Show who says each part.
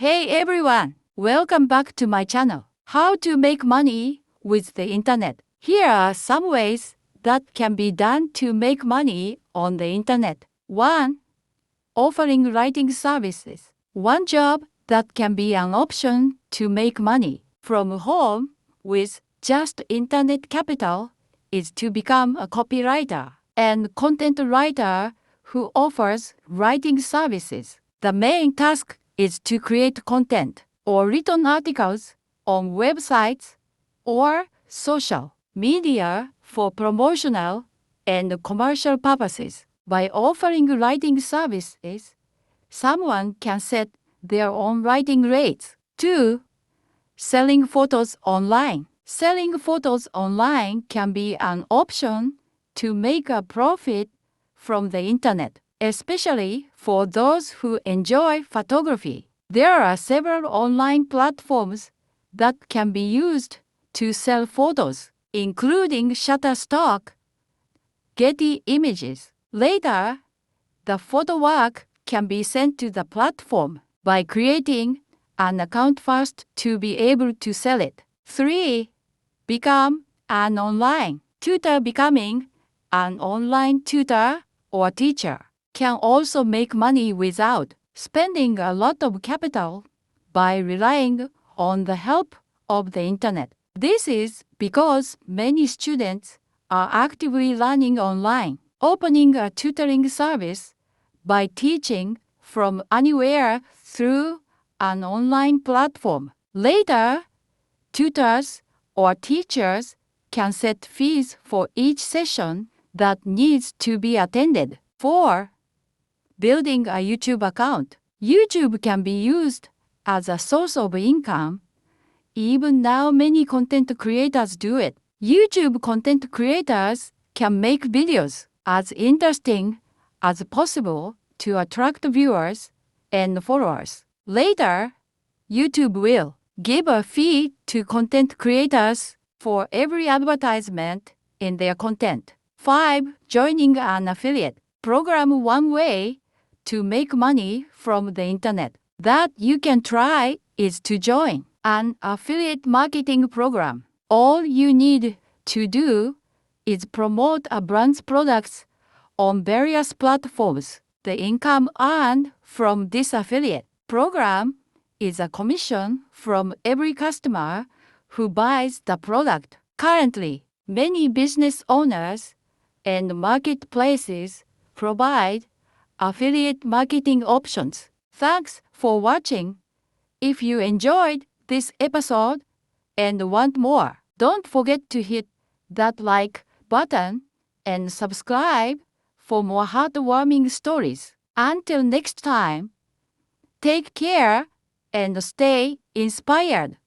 Speaker 1: Hey everyone! Welcome back to my channel. How to make money with the internet. Here are some ways that can be done to make money on the internet. 1. Offering writing services. One job that can be an option to make money from home with just internet capital is to become a copywriter and content writer who offers writing services. The main task is to create content or written articles on websites or social media for promotional and commercial purposes. By offering writing services, someone can set their own writing rates. 2. Selling photos online. Selling photos online can be an option to make a profit from the internet, especially for those who enjoy photography. There are several online platforms that can be used to sell photos, including Shutterstock, Getty Images. Later, the photo work can be sent to the platform by creating an account first to be able to sell it. 3. Become an online tutor. Becoming an online tutor or teacher can also make money without spending a lot of capital by relying on the help of the internet. This is because many students are actively learning online. Opening a tutoring service by teaching from anywhere through an online platform. Later, tutors or teachers can set fees for each session that needs to be attended. 4. Building a YouTube account. YouTube can be used as a source of income. Even now, many content creators do it. YouTube content creators can make videos as interesting as possible to attract viewers and followers. Later, YouTube will give a fee to content creators for every advertisement in their content. 5. Joining an affiliate program. One way to make money from the internet that you can try is to join an affiliate marketing program. All you need to do is promote a brand's products on various platforms. The income earned from this affiliate program is a commission from every customer who buys the product. Currently, many business owners and marketplaces provide affiliate marketing options. Thanks for watching. If you enjoyed this episode and want more, don't forget to hit that like button and subscribe for more heartwarming stories. Until next time, take care and stay inspired.